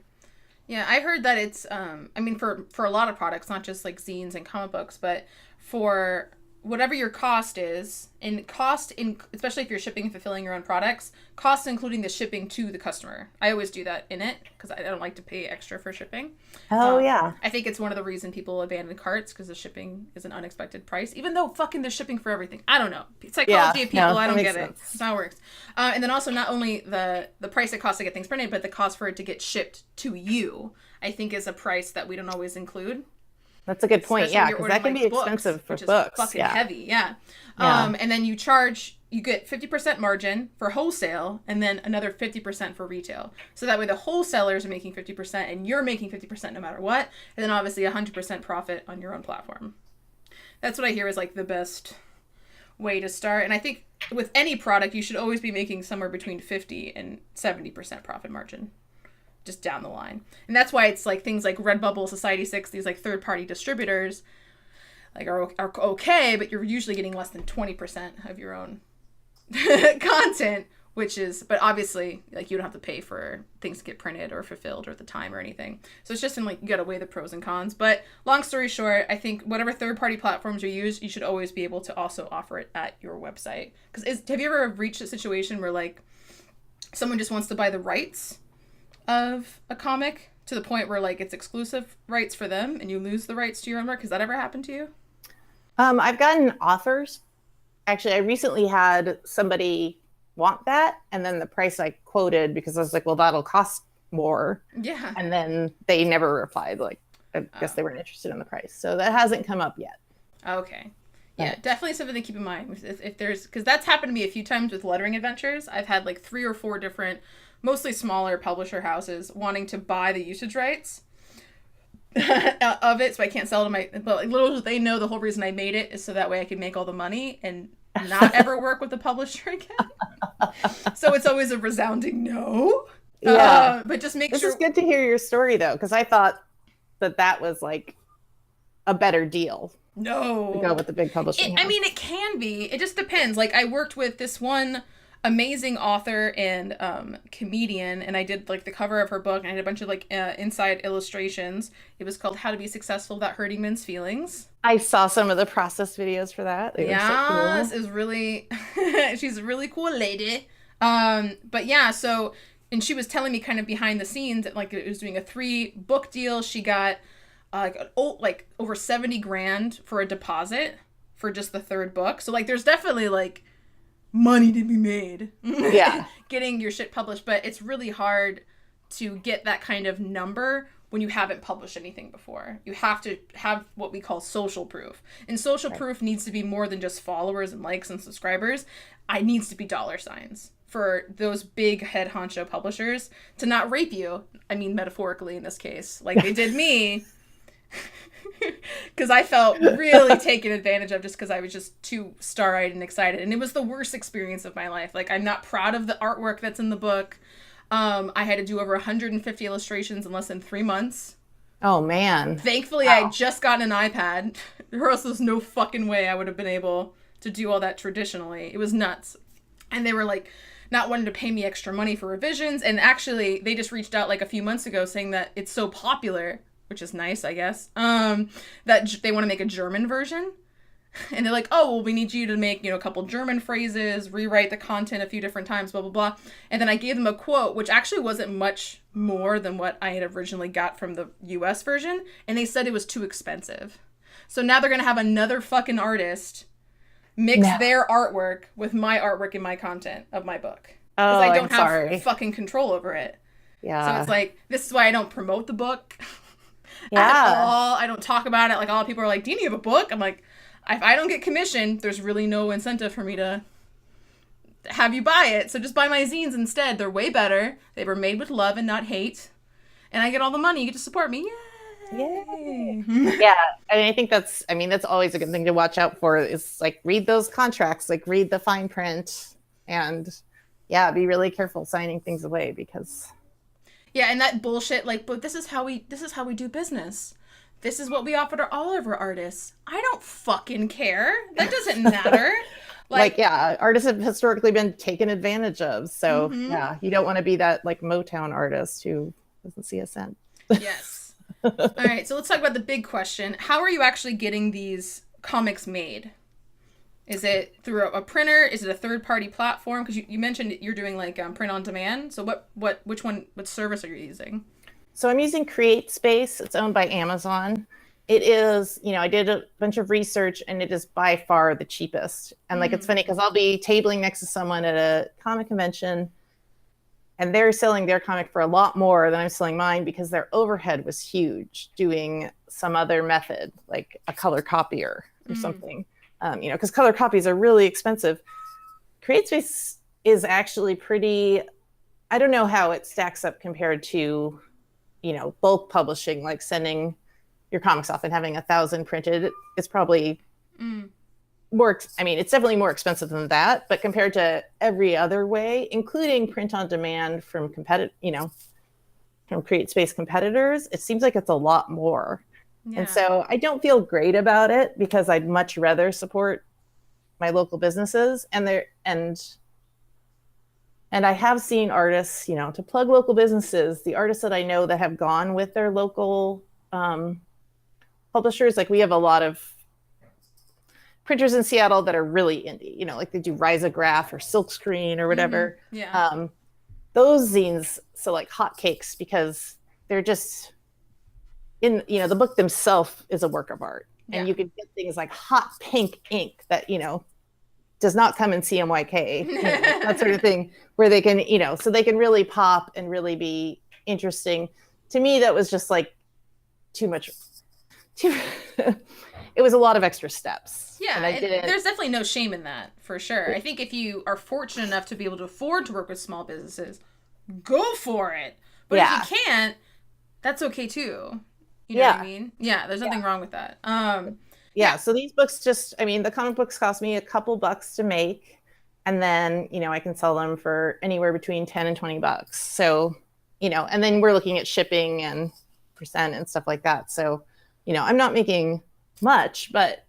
Yeah, I heard that it's, I mean, for a lot of products, not just like zines and comic books, but for whatever your cost is, and especially if you're shipping and fulfilling your own products, cost including the shipping to the customer. I always do that in it because I don't like to pay extra for shipping. Yeah. I think it's one of the reasons people abandon carts, because the shipping is an unexpected price, even though fucking there's shipping for everything. I don't know. Psychology of people, I don't get it. That's how it works. And then also not only the price it costs to get things printed, but the cost for it to get shipped to you, I think is a price that we don't always include. That's a good point. Especially Yeah, because that can be expensive for books. Fucking heavy. Yeah. And then you get 50% margin for wholesale and then another 50% for retail. So that way the wholesalers are making 50% and you're making 50% no matter what. And then obviously 100% profit on your own platform. That's what I hear is like the best way to start. And I think with any product, you should always be making somewhere between 50 and 70% profit margin. Just down the line. And that's why it's like things like Redbubble, Society6, these like third-party distributors like are okay, but you're usually getting less than 20% of your own content, but obviously like you don't have to pay for things to get printed or fulfilled or at the time or anything. So it's just you gotta weigh the pros and cons. But long story short, I think whatever third-party platforms you use, you should always be able to also offer it at your website. Because have you ever reached a situation where like someone just wants to buy the rights of a comic to the point where like it's exclusive rights for them and you lose the rights to your own work? Has that ever happened to you? I've gotten offers. Actually, I recently had somebody want that, and then the price I quoted, because I was like, well, that'll cost more. Yeah. And then they never replied. Like, I guess they weren't interested in the price. So that hasn't come up yet. Okay. Yeah, definitely something to keep in mind. If there's, because that's happened to me a few times with lettering adventures. I've had like 3 or 4 different, mostly smaller publisher houses wanting to buy the usage rights of it, so I can't sell it but like, little do they know the whole reason I made it is so that way I can make all the money and not ever work with the publisher again. So it's always a resounding no. Yeah. But just make sure. This is good to hear your story though, because I thought that was like a better deal. No. To go with the big publishing house. I mean, it can be. It just depends. Like I worked with this one amazing author and comedian, and I did like the cover of her book, and I had a bunch of like inside illustrations. It was called How to Be Successful Without Hurting Men's Feelings. I saw some of the process videos for that. They were so cool. It was really she's a really cool lady. But yeah, so, and she was telling me kind of behind the scenes that like it was doing a 3-book deal. She got like over 70 grand for a deposit for just the 3rd book. So like there's definitely like money to be made. Yeah. Getting your shit published, but it's really hard to get that kind of number when you haven't published anything before. You have to have what we call social proof. And social proof needs to be more than just followers and likes and subscribers. It needs to be dollar signs for those big head honcho publishers to not rape you. I mean, metaphorically in this case, like they did me. Because I felt really taken advantage of just because I was just too star-eyed and excited. And it was the worst experience of my life. Like, I'm not proud of the artwork that's in the book. I had to do over 150 illustrations in less than 3 months. Oh, man. Thankfully, I had just gotten an iPad. Or else there's no fucking way I would have been able to do all that traditionally. It was nuts. And they were like, not wanting to pay me extra money for revisions. And actually, they just reached out like a few months ago saying that it's so popular, which is nice, I guess, that they want to make a German version. And they're like, oh, well, we need you to make, a couple German phrases, rewrite the content a few different times, blah, blah, blah. And then I gave them a quote, which actually wasn't much more than what I had originally got from the US version. And they said it was too expensive. So now they're going to have another fucking artist mix their artwork with my artwork and my content of my book. Because I don't have fucking control over it. Yeah. So it's like, this is why I don't promote the book. Yeah. At all. I don't talk about it. Like, all people are like, do you have a book? I'm like, if I don't get commission, there's really no incentive for me to have you buy it. So just buy my zines instead. They're way better. They were made with love and not hate. And I get all the money. You get to support me. Yay. Yeah. And I think that's always a good thing to watch out for is like read those contracts, like read the fine print, and be really careful signing things away because. Yeah, and that bullshit, like, but this is how we do business. This is what we offer to all of our artists. I don't fucking care. That doesn't matter. Artists have historically been taken advantage of. So you don't want to be that like Motown artist who doesn't see a cent. Yes. All right, so let's talk about the big question. How are you actually getting these comics made? Is it through a printer? Is it a third-party platform? Because you mentioned you're doing like print on demand. So what service are you using? So I'm using CreateSpace. It's owned by Amazon. It is, I did a bunch of research and it is by far the cheapest. And like, it's funny because I'll be tabling next to someone at a comic convention and they're selling their comic for a lot more than I'm selling mine because their overhead was huge doing some other method, like a color copier or something. Because color copies are really expensive. CreateSpace is actually pretty, I don't know how it stacks up compared to, bulk publishing, like sending your comics off and having 1,000 printed. It's probably more, it's definitely more expensive than that, but compared to every other way, including print on demand from from CreateSpace competitors, it seems like it's a lot more. Yeah. And so I don't feel great about it because I'd much rather support my local businesses and I have seen artists, to plug local businesses, the artists that I know that have gone with their local publishers, like we have a lot of printers in Seattle that are really indie, like they do Risograph or Silkscreen or whatever. Yeah. Those zines, so like hotcakes because they're just the book themselves is a work of art. And you could get things like hot pink ink that, does not come in CMYK, that sort of thing, where they can, so they can really pop and really be interesting. To me, that was just like too much. It was a lot of extra steps. Yeah, there's definitely no shame in that, for sure. I think if you are fortunate enough to be able to afford to work with small businesses, go for it. But if you can't, that's okay too. You know what I mean? Yeah, there's nothing wrong with that. So these books the comic books cost me a couple bucks to make. And then, I can sell them for anywhere between 10 and 20 bucks. So, and then we're looking at shipping and percent and stuff like that. So, I'm not making much, but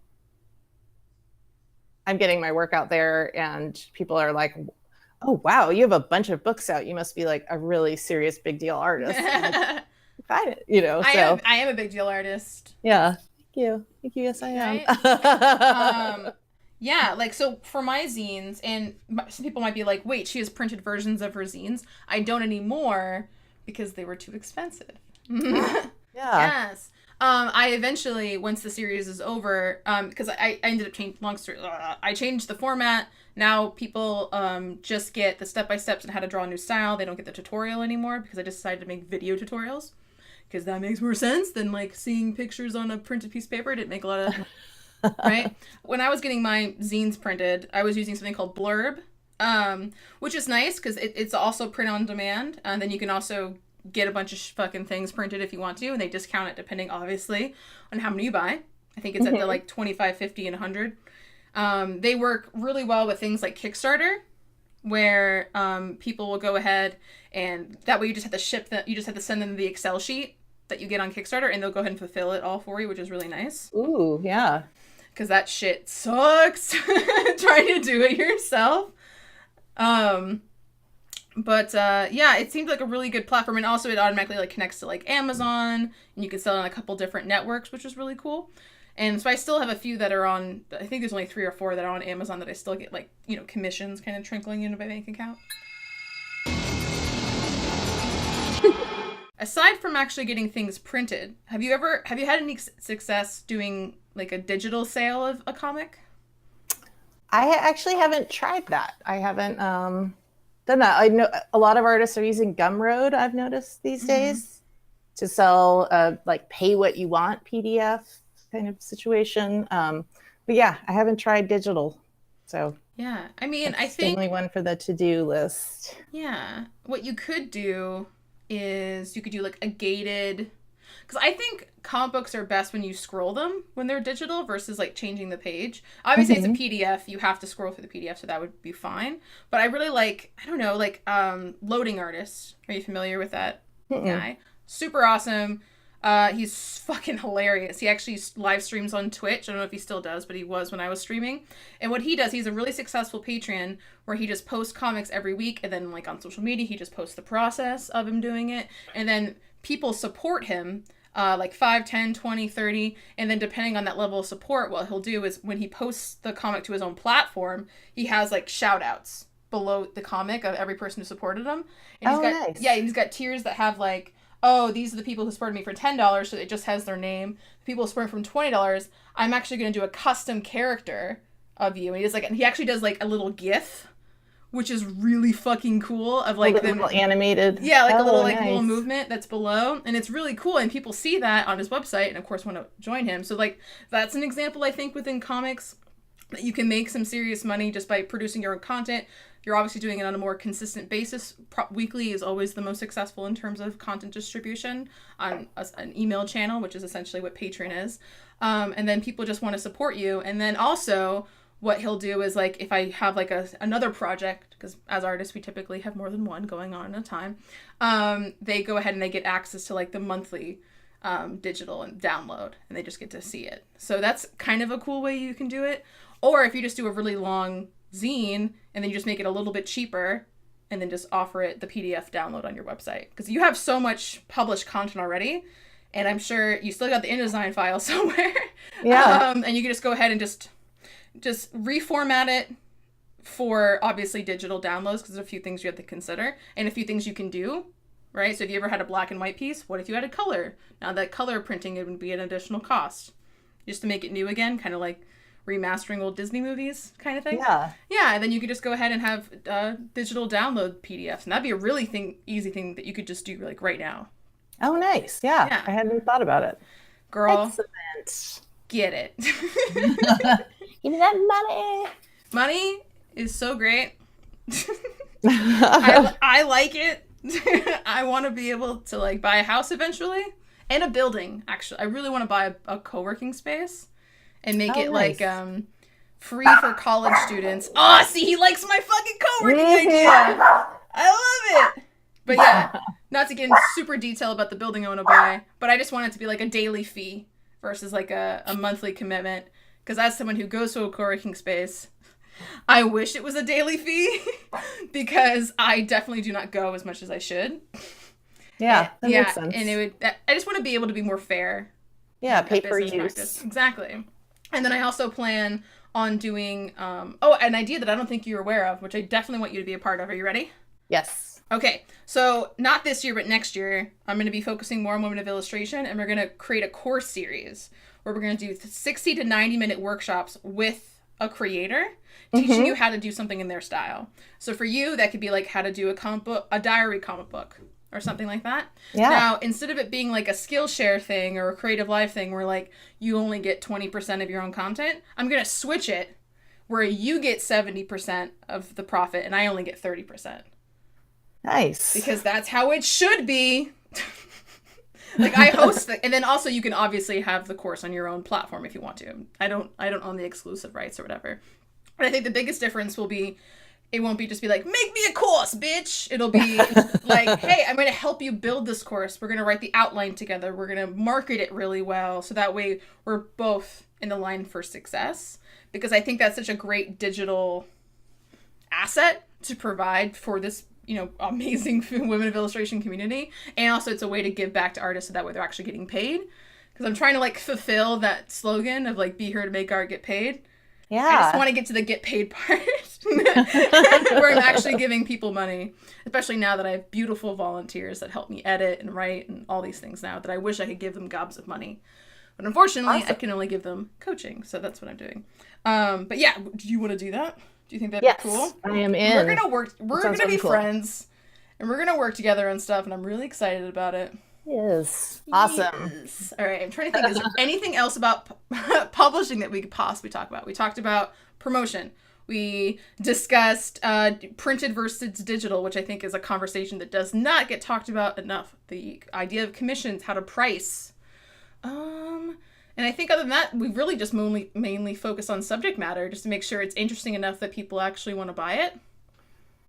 I'm getting my work out there and people are like, Oh, wow. You have a bunch of books out. You must be like a really serious big deal artist. Find it, I am a big deal artist. Yeah. Thank you. Thank you. Yes, I am. Right? Yeah, like, so for my zines, and some people might be like, wait, she has printed versions of her zines. I don't anymore because they were too expensive. Yeah. Yes. I eventually, once the series is over, because I ended up changing, I changed the format. Now people just get the step-by-steps on how to draw a new style. They don't get the tutorial anymore because I decided to make video tutorials because that makes more sense than like seeing pictures on a printed piece of paper. It didn't make a lot of... right? When I was getting my zines printed, I was using something called Blurb, which is nice because it's also print on demand. And then you can also get a bunch of fucking things printed if you want to, and they discount it depending, obviously, on how many you buy. I think it's at the like 25, 50, and 100. They work really well with things like Kickstarter, where people will go ahead and that way you just have to ship them, you just have to send them the Excel sheet that you get on Kickstarter, and they'll go ahead and fulfill it all for you, which is really nice. Ooh, yeah. Because that shit sucks trying to do it yourself. But yeah, it seemed like a really good platform, and also it automatically like connects to like Amazon, and you can sell it on a couple different networks, which is really cool. And so I still have a few that are on, I think there's only 3 or 4 that are on Amazon that I still get like, commissions kind of trickling into my bank account. Aside from actually getting things printed, have you had any success doing like a digital sale of a comic? I actually haven't tried that. I haven't done that. I know a lot of artists are using Gumroad, I've noticed these days, to sell like pay what you want PDF kind of situation. But yeah, I haven't tried digital. So yeah, I mean, I think definitely one for the to-do list. Yeah, what you could do is you could do like a gated, because I think comic books are best when you scroll them when they're digital versus like changing the page. Obviously it's a PDF, you have to scroll through the PDF, so that would be fine. But I really like, I don't know, like Loading Artist. Are you familiar with that guy? Super awesome. He's fucking hilarious. He actually live streams on Twitch. I don't know if he still does, but he was when I was streaming. And what he does, he's a really successful Patreon where he just posts comics every week, and then like on social media, he just posts the process of him doing it. And then people support him, like 5, 10, 20, 30. And then depending on that level of support, what he'll do is when he posts the comic to his own platform, he has like shout outs below the comic of every person who supported him. And nice. Yeah, he's got tiers that have like, oh, these are the people who supported me for $10, so it just has their name. The people who supported from $20, I'm actually going to do a custom character of you. And he actually does like a little GIF, which is really fucking cool, of like the little animated. Yeah, like a little nice. little movement that's below, and it's really cool, and people see that on his website and of course want to join him. So like that's an example, I think, within comics that you can make some serious money just by producing your own content. You're obviously doing it on a more consistent basis. Weekly is always the most successful in terms of content distribution on an email channel, which is essentially what Patreon is. And then people just want to support you. And then also what he'll do is like, if I have like another project, because as artists, we typically have more than one going on at a time. They go ahead and they get access to like the monthly digital and download, and they just get to see it. So that's kind of a cool way you can do it. Or if you just do a really long zine and then you just make it a little bit cheaper and then just offer it the PDF download on your website, because you have so much published content already, and I'm sure you still got the InDesign file somewhere. Yeah. And you can just go ahead and just reformat it for obviously digital downloads, because there's a few things you have to consider and a few things you can do, right? So if you ever had a black and white piece, what if you added color? Now that color printing, it would be an additional cost just to make it new again, kind of like remastering old Disney movies kind of thing. Yeah. Yeah, and then you could just go ahead and have digital download PDFs, and that'd be a really easing thing that you could just do like right now. Oh, nice. Yeah. I hadn't thought about it. Girl, excellent. Get it. Give me that money. Money is so great. I like it. I want to be able to like buy a house eventually, and a building. Actually, I really want to buy a co-working space and make it nice. like free for college students. Oh, see, he likes my fucking co-working idea. I love it. But yeah, not to get in super detail about the building I want to buy, but I just want it to be like a daily fee versus like a monthly commitment. Because as someone who goes to a co-working space, I wish it was a daily fee because I definitely do not go as much as I should. Yeah, that makes sense. And I just want to be able to be more fair. Yeah, pay per use. Practice. Exactly. And then I also plan on doing, an idea that I don't think you're aware of, which I definitely want you to be a part of. Are you ready? Yes. Okay, so not this year, but next year, I'm going to be focusing more on Women of Illustration, and we're going to create a course series where we're going to do 60 to 90-minute workshops with a creator, teaching you how to do something in their style. So for you, that could be like how to do a diary comic book, or something like that. Yeah. Now, instead of it being like a Skillshare thing or a Creative Life thing where like you only get 20% of your own content, I'm going to switch it where you get 70% of the profit and I only get 30%. Nice. Because that's how it should be. Like I host and then also you can obviously have the course on your own platform if you want to. I don't own the exclusive rights or whatever. But I think the biggest difference will be it won't be just be like, make me a course, bitch. It'll be like, hey, I'm going to help you build this course. We're going to write the outline together. We're going to market it really well. So that way we're both in the line for success. Because I think that's such a great digital asset to provide for this, amazing Women of Illustration community. And also it's a way to give back to artists so that way they're actually getting paid. Because I'm trying to like fulfill that slogan of like, be here to make art, get paid. Yeah. I just want to get to the get paid part where I'm actually giving people money, especially now that I have beautiful volunteers that help me edit and write and all these things now that I wish I could give them gobs of money. But unfortunately, I can only give them coaching. So that's what I'm doing. But yeah, do you want to do that? Do you think that'd be cool? I am in. We're going to work. We're going to be cool. friends and we're going to work together and stuff. And I'm really excited about it. Yes. Awesome. Yes. All right. I'm trying to think. Is there anything else about publishing that we could possibly talk about? We talked about promotion. We discussed printed versus digital, which I think is a conversation that does not get talked about enough. The idea of commissions, how to price. And I think other than that, we really just mainly focus on subject matter just to make sure it's interesting enough that people actually want to buy it.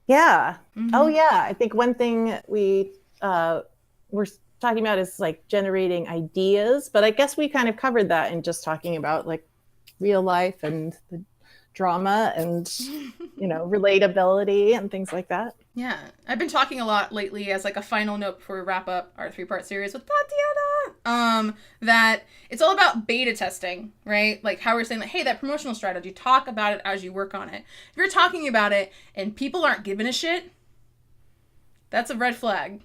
Yeah. Mm-hmm. Oh, yeah. I think one thing we were talking about is like generating ideas, but I guess we kind of covered that in just talking about like real life and the drama and relatability and things like that. Yeah, I've been talking a lot lately as like a final note before we wrap up our 3-part series with Tatiana, that it's all about beta testing, right? Like how we're saying like, hey, that promotional strategy, talk about it as you work on it. If you're talking about it and people aren't giving a shit, that's a red flag.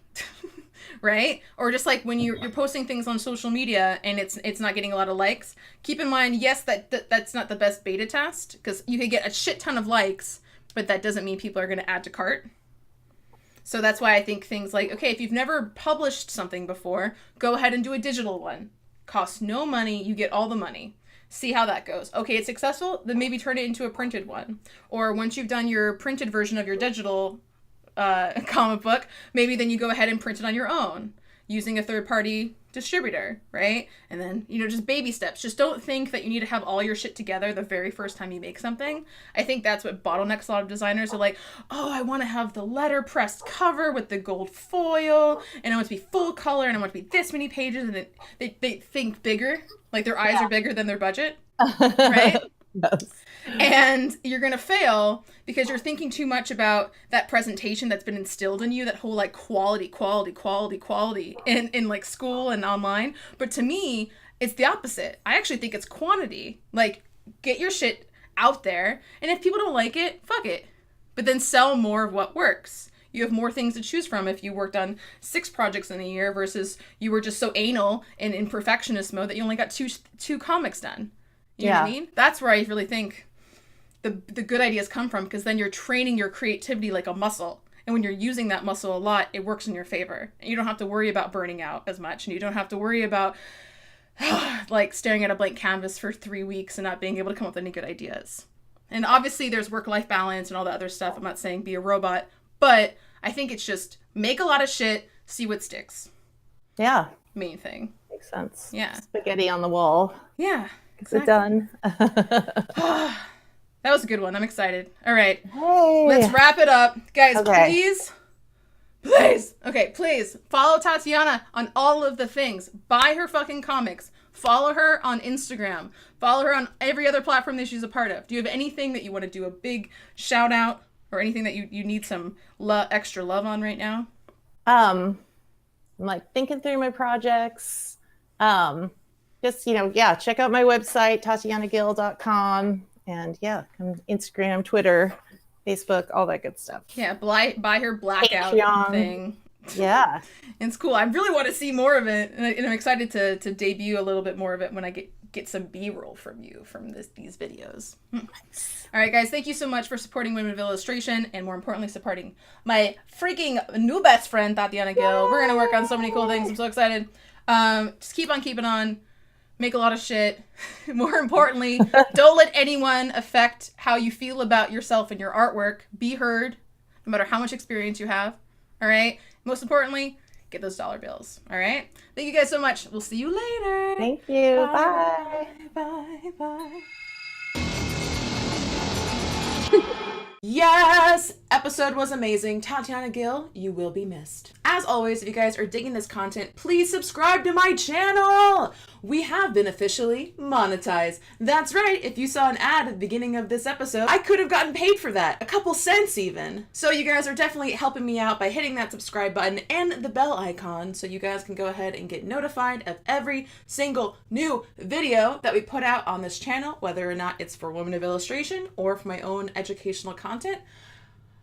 Right? Or just like when you're posting things on social media and it's not getting a lot of likes, keep in mind, yes, that's not the best beta test because you could get a shit ton of likes, but that doesn't mean people are going to add to cart. So that's why I think things like, okay, if you've never published something before, go ahead and do a digital one. Costs no money, you get all the money. See how that goes. Okay, it's successful, then maybe turn it into a printed one. Or once you've done your printed version of your digital comic book, maybe then you go ahead and print it on your own using a third-party distributor, right? And then, just baby steps. Just don't think that you need to have all your shit together the very first time you make something. I think that's what bottlenecks a lot of designers are like, oh, I want to have the letterpress cover with the gold foil, and I want it to be full color, and I want it to be this many pages, and they think bigger, like their eyes are bigger than their budget, right? Yes. And you're going to fail because you're thinking too much about that presentation that's been instilled in you, that whole like quality in like school and online. But to me, it's the opposite. I actually think it's quantity. Like, get your shit out there. And if people don't like it, fuck it. But then sell more of what works. You have more things to choose from if you worked on 6 projects in a year versus you were just so anal and in perfectionist mode that you only got two comics done. You know what I mean? That's where I really think the good ideas come from, because then you're training your creativity like a muscle. And when you're using that muscle a lot, it works in your favor. And you don't have to worry about burning out as much. And you don't have to worry about like staring at a blank canvas for 3 weeks and not being able to come up with any good ideas. And obviously there's work-life balance and all the other stuff. I'm not saying be a robot, but I think it's just make a lot of shit, see what sticks. Yeah. Main thing. Makes sense. Yeah. Spaghetti on the wall. Yeah. Exactly. Is it done? That was a good one. I'm excited. All right. Hey. Let's wrap it up. Guys, Please. Okay, please follow Tatiana on all of the things. Buy her fucking comics. Follow her on Instagram. Follow her on every other platform that she's a part of. Do you have anything that you want to do a big shout out or anything that you need some extra love on right now? I'm like thinking through my projects. Just, check out my website, tatianagill.com. And come Instagram, Twitter, Facebook, all that good stuff. Yeah, buy her blackout Patreon. thing. Yeah. It's cool. I really want to see more of it. And I'm excited to debut a little bit more of it when I get some B-roll from you from these videos. Nice. All right, guys. Thank you so much for supporting Women of Illustration and more importantly, supporting my freaking new best friend, Tatiana Gill. We're going to work on so many cool things. I'm so excited. Just keep on keeping on. Make a lot of shit. More importantly, don't let anyone affect how you feel about yourself and your artwork. Be heard, no matter how much experience you have. All right? Most importantly, get those dollar bills. All right? Thank you guys so much. We'll see you later. Thank you. Bye. Bye. Bye. Yes! Episode was amazing. Tatiana Gill, you will be missed. As always, if you guys are digging this content, please subscribe to my channel! We have been officially monetized. That's right, if you saw an ad at the beginning of this episode, I could have gotten paid for that. A couple cents even. So you guys are definitely helping me out by hitting that subscribe button and the bell icon so you guys can go ahead and get notified of every single new video that we put out on this channel, whether or not it's for Women of Illustration or for my own educational content.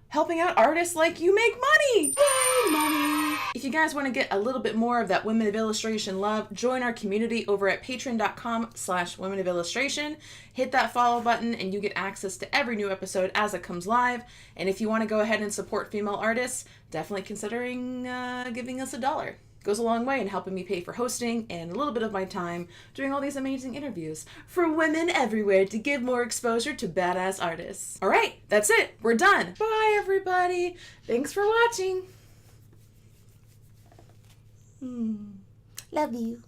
Helping out artists like you make money! Yay, money! If you guys want to get a little bit more of that Women of Illustration love, join our community over at patreon.com/Women of Illustration. Hit that follow button and you get access to every new episode as it comes live. And if you want to go ahead and support female artists, definitely considering giving us $1. Goes a long way in helping me pay for hosting and a little bit of my time doing all these amazing interviews for women everywhere to give more exposure to badass artists. All right, that's it. We're done. Bye, everybody. Thanks for watching. Love you.